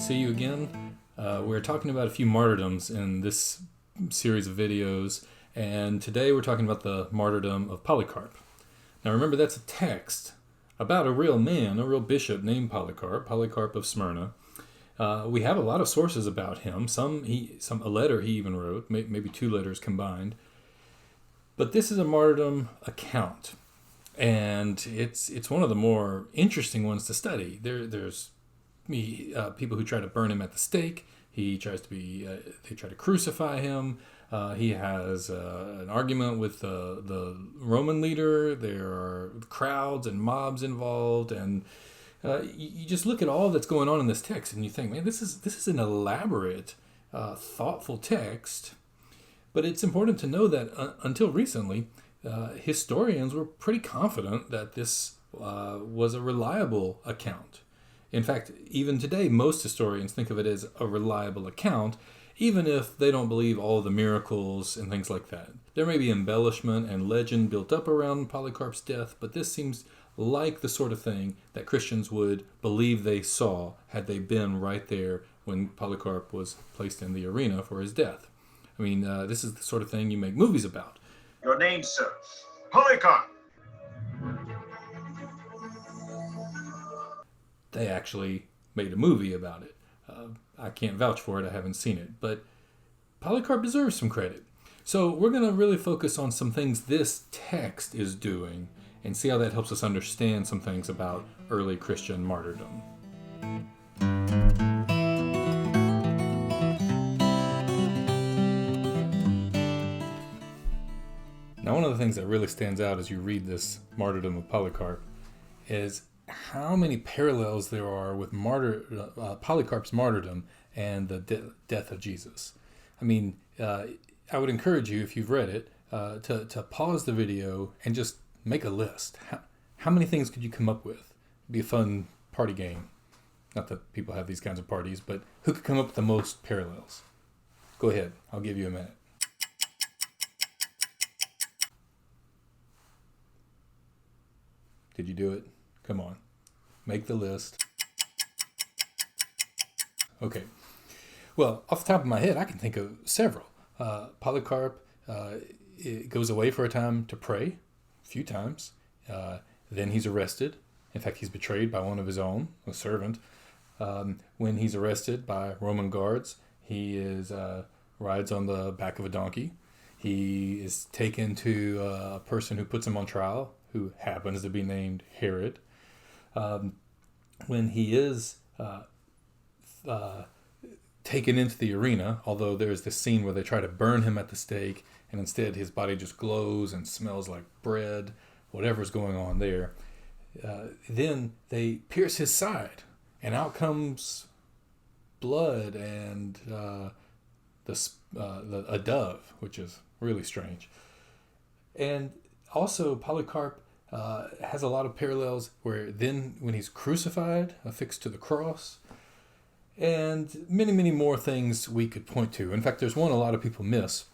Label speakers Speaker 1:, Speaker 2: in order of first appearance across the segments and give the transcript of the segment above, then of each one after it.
Speaker 1: See you again. We're talking about a few martyrdoms in this series of videos, and today we're talking about the martyrdom of Polycarp. Now remember, that's a text about a real man, a real bishop named Polycarp, Polycarp of Smyrna. We have a lot of sources about him. A letter he even wrote, maybe two letters combined. But this is a martyrdom account, and it's one of the more interesting ones to study. There's people who try to burn him at the stake. They try to crucify him. He has an argument with the Roman leader. There are crowds and mobs involved, and you just look at all that's going on in this text, and you think, man, this is an elaborate, thoughtful text. But it's important to know that until recently, historians were pretty confident that this was a reliable account. In fact, even today, most historians think of it as a reliable account, even if they don't believe all the miracles and things like that. There may be embellishment and legend built up around Polycarp's death, but this seems like the sort of thing that Christians would believe they saw had they been right there when Polycarp was placed in the arena for his death. I mean, this is the sort of thing you make movies about.
Speaker 2: Your name, sir? Polycarp.
Speaker 1: They actually made a movie about it. I can't vouch for it. I haven't seen it. But Polycarp deserves some credit. So we're going to really focus on some things this text is doing and see how that helps us understand some things about early Christian martyrdom. Now, one of the things that really stands out as you read this martyrdom of Polycarp is how many parallels there are with Polycarp's martyrdom and the death of Jesus. I mean, I would encourage you, if you've read it, to pause the video and just make a list. How many things could you come up with? It'd be a fun party game. Not that people have these kinds of parties, but who could come up with the most parallels? Go ahead. I'll give you a minute. Did you do it? Come on. Make the list. Okay. Well, off the top of my head, I can think of several. Polycarp goes away for a time to pray, a few times. Then he's arrested. In fact, he's betrayed by one of his own, a servant. When he's arrested by Roman guards, he rides on the back of a donkey. He is taken to a person who puts him on trial, who happens to be named Herod. When he is taken into the arena, although there's this scene where they try to burn him at the stake, and instead his body just glows and smells like bread, whatever's going on there, then they pierce his side, and out comes blood and a dove, which is really strange. And also Polycarp has a lot of parallels where then when he's crucified, affixed to the cross, and many, many more things we could point to. In fact, there's one a lot of people miss,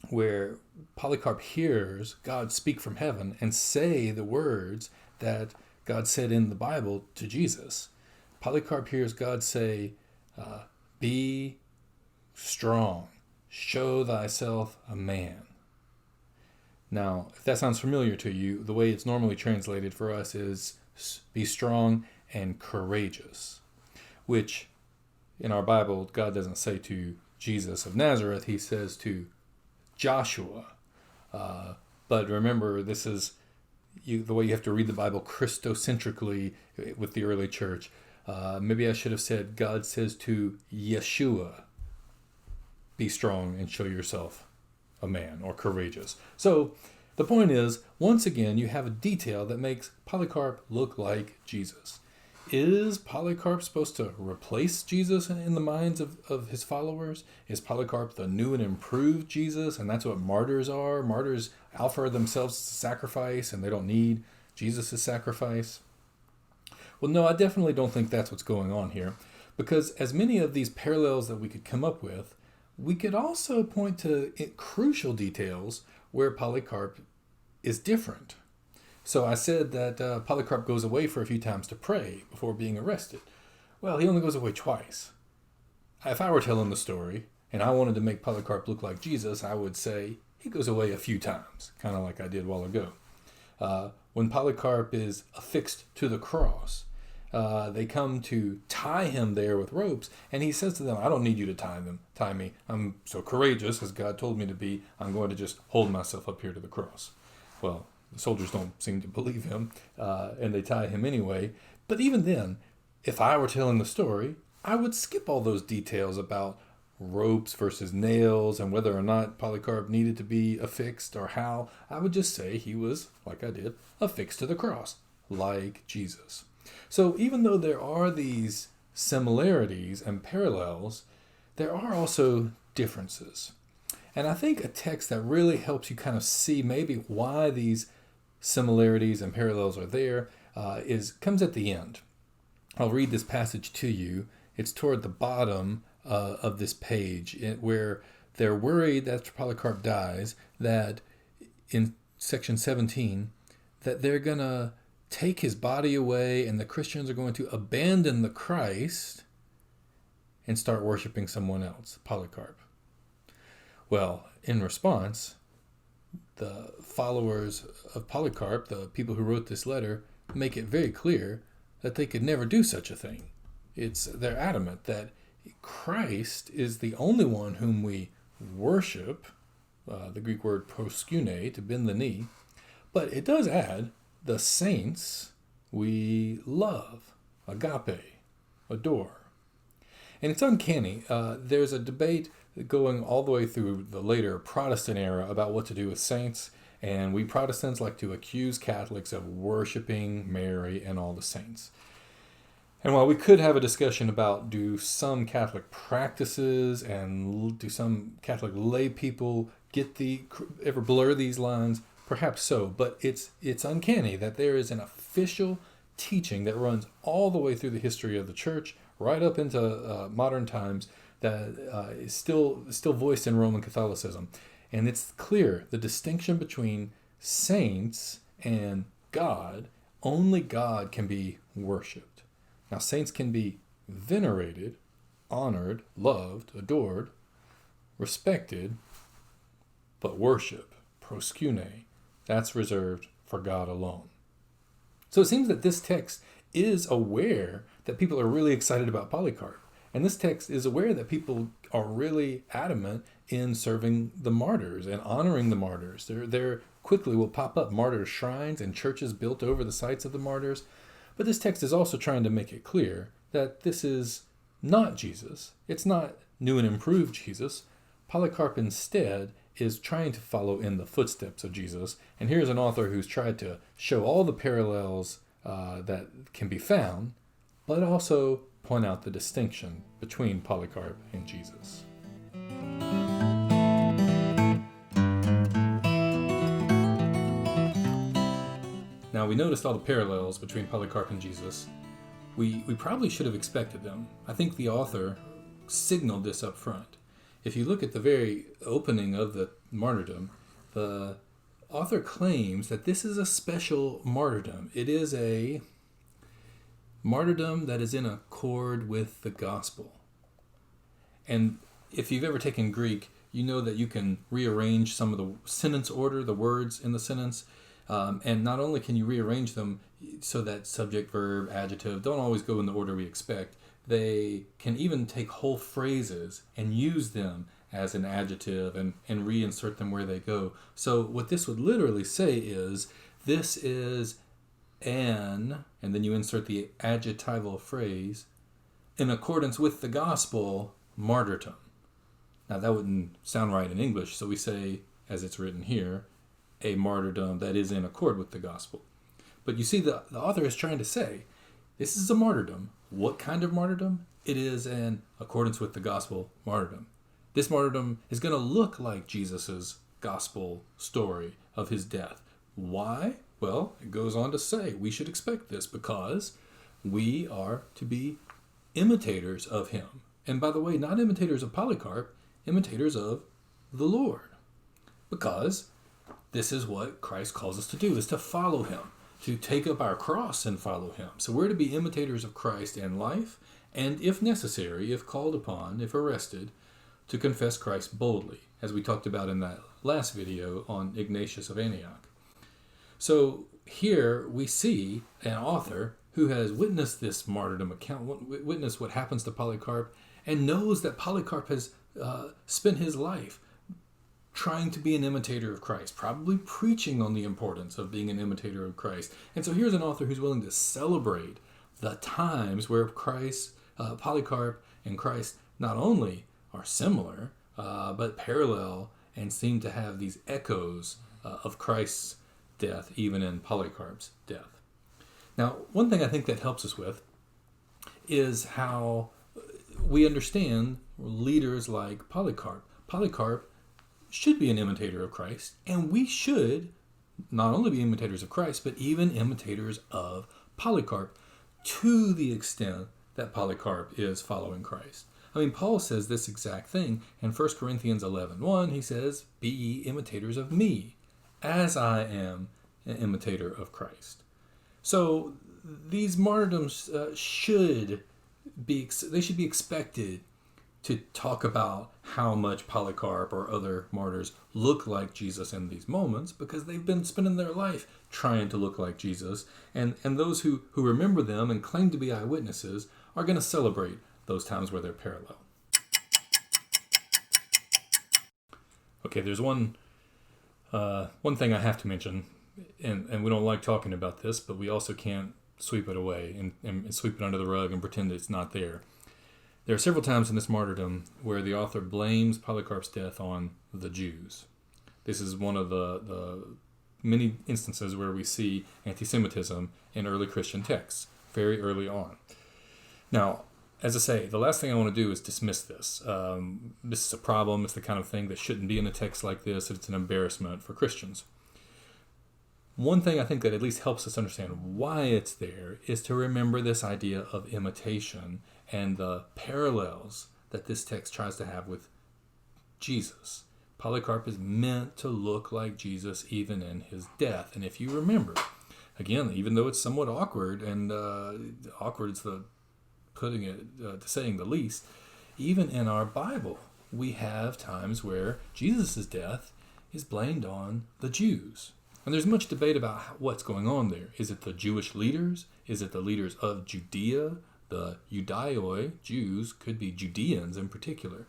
Speaker 1: where Polycarp hears God speak from heaven and say the words that God said in the Bible to Jesus. Polycarp hears God say, be strong, show thyself a man. Now, if that sounds familiar to you, the way it's normally translated for us is be strong and courageous, which in our Bible, God doesn't say to Jesus of Nazareth, he says to Joshua. But remember, this is the way you have to read the Bible Christocentrically with the early church. Maybe I should have said God says to Yeshua, be strong and show yourself a man, or courageous. So the point is, once again, you have a detail that makes Polycarp look like Jesus. Is Polycarp supposed to replace Jesus in the minds of his followers? Is Polycarp the new and improved Jesus? And that's what martyrs are. Martyrs offer themselves as a sacrifice, and they don't need Jesus' sacrifice. Well, no, I definitely don't think that's what's going on here, because as many of these parallels that we could come up with, we could also point to crucial details where Polycarp is different. So I said that Polycarp goes away for a few times to pray before being arrested. Well, he only goes away twice. If I were telling the story and I wanted to make Polycarp look like Jesus, I would say he goes away a few times, kind of like I did a while ago. When Polycarp is affixed to the cross, they come to tie him there with ropes, and he says to them, I don't need you to tie me. I'm so courageous, as God told me to be. I'm going to just hold myself up here to the cross. Well, the soldiers don't seem to believe him, and they tie him anyway. But even then, if I were telling the story, I would skip all those details about ropes versus nails and whether or not Polycarp needed to be affixed or how. I would just say he was, like I did, affixed to the cross, like Jesus. So even though there are these similarities and parallels, there are also differences. And I think a text that really helps you kind of see maybe why these similarities and parallels are there comes at the end. I'll read this passage to you. It's toward the bottom of this page where they're worried after Polycarp dies that in section 17 that they're going to take his body away and the Christians are going to abandon the Christ and start worshiping someone else, Polycarp. Well, in response, the followers of Polycarp, the people who wrote this letter, make it very clear that they could never do such a thing. They're adamant that Christ is the only one whom we worship, the Greek word proskune, to bend the knee, but it does add the saints we love, agape, adore. And it's uncanny. There's a debate going all the way through the later Protestant era about what to do with saints, and we Protestants like to accuse Catholics of worshiping Mary and all the saints. And while we could have a discussion about do some Catholic practices and do some Catholic lay people ever blur these lines, perhaps so, but it's uncanny that there is an official teaching that runs all the way through the history of the church, right up into modern times, that is still voiced in Roman Catholicism. And it's clear the distinction between saints and God. Only God can be worshipped. Now, saints can be venerated, honored, loved, adored, respected, but worship, proskune, that's reserved for God alone. So it seems that this text is aware that people are really excited about Polycarp. And this text is aware that people are really adamant in serving the martyrs and honoring the martyrs. There quickly will pop up martyr shrines and churches built over the sites of the martyrs. But this text is also trying to make it clear that this is not Jesus. It's not new and improved Jesus. Polycarp instead is trying to follow in the footsteps of Jesus. And here's an author who's tried to show all the parallels that can be found, but also point out the distinction between Polycarp and Jesus. Now, we noticed all the parallels between Polycarp and Jesus. We probably should have expected them. I think the author signaled this up front. If you look at the very opening of the martyrdom, the author claims that this is a special martyrdom. It is a martyrdom that is in accord with the gospel. And if you've ever taken Greek, you know that you can rearrange some of the sentence order, the words in the sentence. And not only can you rearrange them so that subject, verb, adjective don't always go in the order we expect, they can even take whole phrases and use them as an adjective and reinsert them where they go. So what this would literally say is, this is an, and then you insert the adjectival phrase, in accordance with the gospel, martyrdom. Now that wouldn't sound right in English, so we say, as it's written here, a martyrdom that is in accord with the gospel. But you see, the author is trying to say, this is a martyrdom. What kind of martyrdom? It is in accordance with the gospel martyrdom. This martyrdom is going to look like Jesus's gospel story of his death. Why? Well, it goes on to say we should expect this because we are to be imitators of him. And by the way, not imitators of Polycarp, imitators of the Lord. Because this is what Christ calls us to do, is to follow him, to take up our cross and follow him. So we're to be imitators of Christ in life and if necessary, if called upon, if arrested, to confess Christ boldly, as we talked about in that last video on Ignatius of Antioch. So here we see an author who has witnessed this martyrdom account, witnessed what happens to Polycarp, and knows that Polycarp has spent his life trying to be an imitator of Christ, probably preaching on the importance of being an imitator of Christ. And so here's an author who's willing to celebrate the times where Polycarp and Christ not only are similar, but parallel and seem to have these echoes of Christ's death, even in Polycarp's death. Now, one thing I think that helps us with is how we understand leaders like Polycarp. Polycarp should be an imitator of Christ, and we should not only be imitators of Christ, but even imitators of Polycarp to the extent that Polycarp is following Christ. I mean, Paul says this exact thing in 1 Corinthians 11:1. He says, "Be ye imitators of me, as I am an imitator of Christ." So these martyrdoms should be expected to talk about how much Polycarp or other martyrs look like Jesus in these moments, because they've been spending their life trying to look like Jesus, and those who remember them and claim to be eyewitnesses are going to celebrate those times where they're parallel. Okay, there's one thing I have to mention, and we don't like talking about this, but we also can't sweep it away and sweep it under the rug and pretend it's not there. There are several times in this martyrdom where the author blames Polycarp's death on the Jews. This is one of the many instances where we see anti-Semitism in early Christian texts, very early on. Now, as I say, the last thing I want to do is dismiss this. This is a problem. It's the kind of thing that shouldn't be in a text like this. It's an embarrassment for Christians. One thing I think that at least helps us understand why it's there is to remember this idea of imitation and the parallels that this text tries to have with Jesus. Polycarp is meant to look like Jesus even in his death. And if you remember, again, even though it's somewhat awkward, and awkward is the putting it to saying the least, even in our Bible, we have times where Jesus' death is blamed on the Jews. And there's much debate about what's going on there. Is it the Jewish leaders? Is it the leaders of Judea? The Judaioi, Jews, could be Judeans in particular.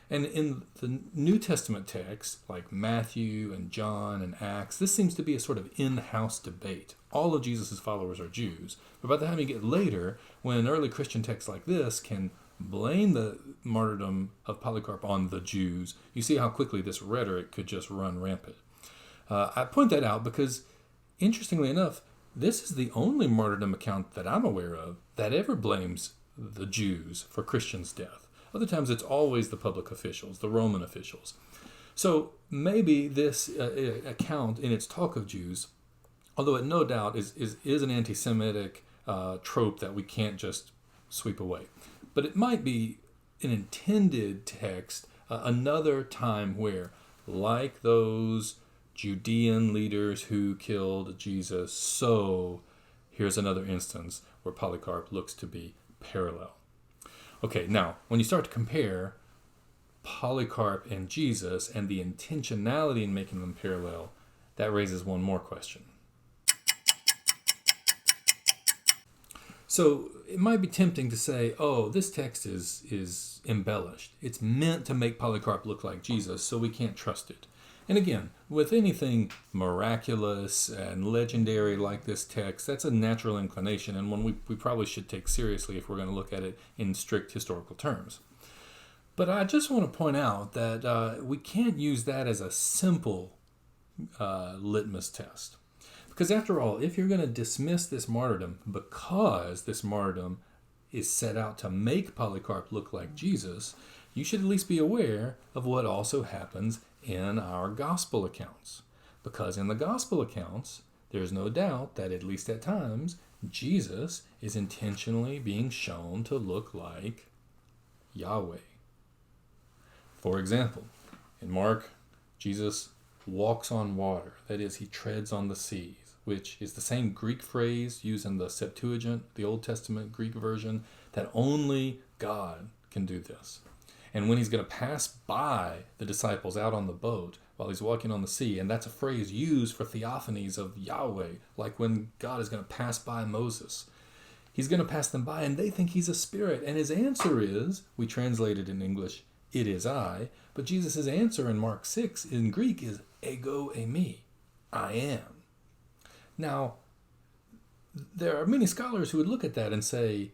Speaker 1: And in the New Testament texts, like Matthew and John and Acts, this seems to be a sort of in-house debate. All of Jesus' followers are Jews. But by the time you get later, when early Christian texts like this can blame the martyrdom of Polycarp on the Jews, you see how quickly this rhetoric could just run rampant. I point that out because, interestingly enough, this is the only martyrdom account that I'm aware of that ever blames the Jews for Christians' death. Other times it's always the public officials, the Roman officials. So maybe this account in its talk of Jews, although it no doubt is an anti-Semitic trope that we can't just sweep away, but it might be an intended text, another time where, like those Judean leaders who killed Jesus, so here's another instance where Polycarp looks to be parallel. Okay, now, when you start to compare Polycarp and Jesus and the intentionality in making them parallel, that raises one more question. So it might be tempting to say, oh, this text is embellished. It's meant to make Polycarp look like Jesus, so we can't trust it. And again, with anything miraculous and legendary like this text, that's a natural inclination, and one we probably should take seriously if we're going to look at it in strict historical terms. But I just want to point out that we can't use that as a simple litmus test. Because after all, if you're going to dismiss this martyrdom because this martyrdom is set out to make Polycarp look like Jesus, you should at least be aware of what also happens in our gospel accounts. Because in the gospel accounts, there's no doubt that, at least at times, Jesus is intentionally being shown to look like Yahweh. For example, in Mark, Jesus walks on water. That is, he treads on the seas, which is the same Greek phrase used in the Septuagint, the Old Testament Greek version, that only God can do this. And when he's going to pass by the disciples out on the boat while he's walking on the sea, and that's a phrase used for theophanies of Yahweh, like when God is going to pass by Moses. He's going to pass them by, and they think he's a spirit. And his answer is, we translate it in English, "It is I." But Jesus' answer in Mark 6 in Greek is, "Ego eimi," I am. Now, there are many scholars who would look at that and say,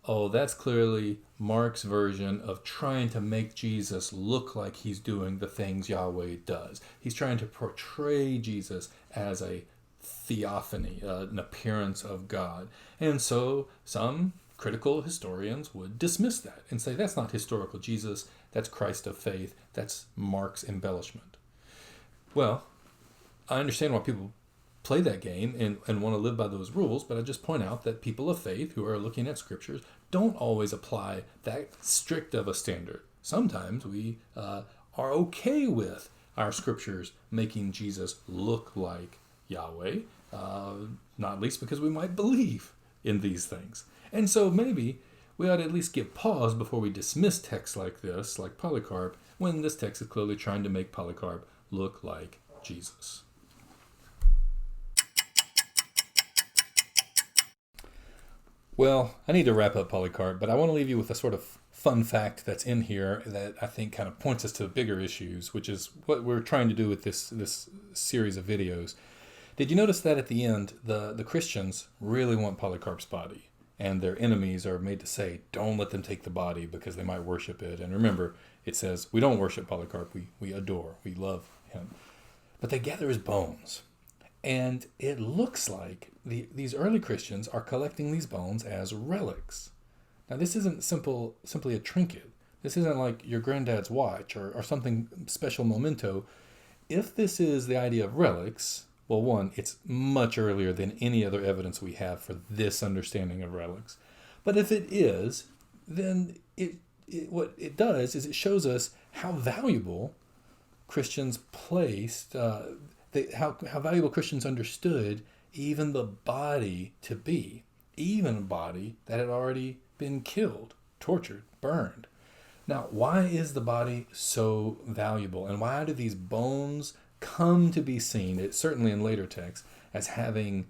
Speaker 1: oh, that's clearly Mark's version of trying to make Jesus look like he's doing the things Yahweh does. He's trying to portray Jesus as a theophany, an appearance of God. And so some critical historians would dismiss that and say that's not historical Jesus, that's Christ of faith, that's Mark's embellishment. Well, I understand why people play that game and want to live by those rules, but I just point out that people of faith who are looking at scriptures don't always apply that strict of a standard. Sometimes we are okay with our scriptures making Jesus look like Yahweh, not least because we might believe in these things. And so maybe we ought to at least give pause before we dismiss texts like this, like Polycarp, when this text is clearly trying to make Polycarp look like Jesus. Well, I need to wrap up Polycarp, but I want to leave you with a sort of fun fact that's in here that I think kind of points us to bigger issues, which is what we're trying to do with this series of videos. Did you notice that at the end, the Christians really want Polycarp's body, and their enemies are made to say, don't let them take the body because they might worship it. And remember, it says, we don't worship Polycarp, we adore, we love him. But they gather his bones. And it looks like these early Christians are collecting these bones as relics. Now, this isn't simply a trinket. This isn't like your granddad's watch or something special memento. If this is the idea of relics, well, one, it's much earlier than any other evidence we have for this understanding of relics. But if it is, then what it does is it shows us how valuable Christians placed, how valuable Christians understood even the body to be, even a body that had already been killed, tortured, burned. Now, why is the body so valuable, and why do these bones come to be seen, certainly in later texts, as having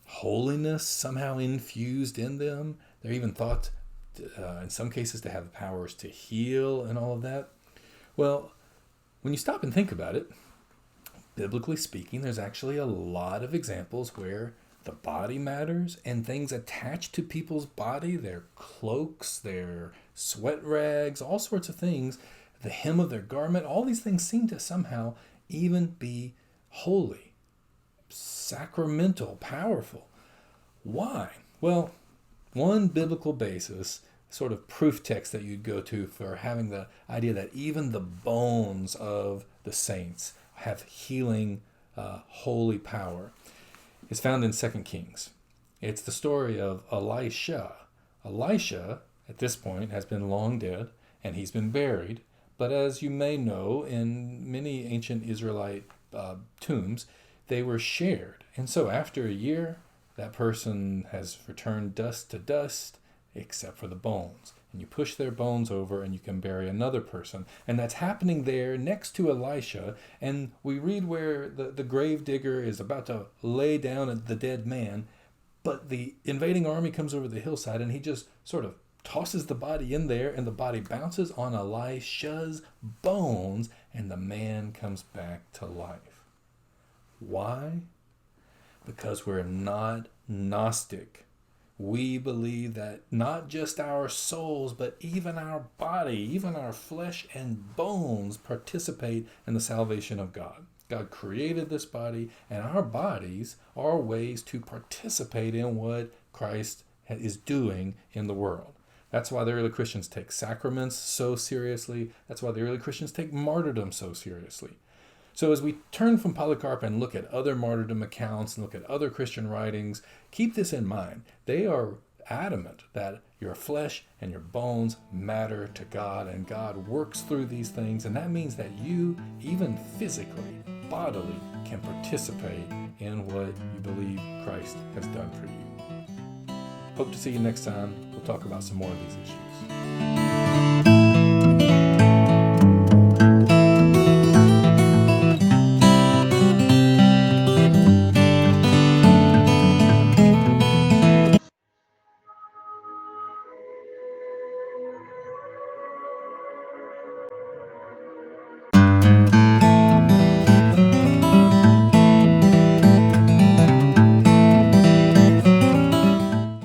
Speaker 1: holiness somehow infused in them? They're even thought, in some cases, to have powers to heal and all of that. Well, when you stop and think about it, biblically speaking, there's actually a lot of examples where the body matters and things attached to people's body, their cloaks, their sweat rags, all sorts of things, the hem of their garment, all these things seem to somehow even be holy, sacramental, powerful. Why? Well, one biblical basis, sort of proof text that you'd go to for having the idea that even the bones of the saints have healing, holy power, is found in 2 Kings. It's the story of Elisha. Elisha, at this point, has been long dead, and he's been buried. But as you may know, in many ancient Israelite tombs, they were shared. And so after a year, that person has returned dust to dust, except for the bones. And you push their bones over and you can bury another person. And that's happening there next to Elisha. And we read where the grave digger is about to lay down the dead man, but the invading army comes over the hillside and he just sort of tosses the body in there, and the body bounces on Elisha's bones, and the man comes back to life. Why? Because we're not Gnostic. We believe that not just our souls, but even our body, even our flesh and bones participate in the salvation of God. God created this body, and our bodies are ways to participate in what Christ is doing in the world. That's why the early Christians take sacraments so seriously. That's why the early Christians take martyrdom so seriously. So as we turn from Polycarp and look at other martyrdom accounts and look at other Christian writings, keep this in mind. They are adamant that your flesh and your bones matter to God, and God works through these things, and that means that you, even physically, bodily, can participate in what you believe Christ has done for you. Hope to see you next time. We'll talk about some more of these issues.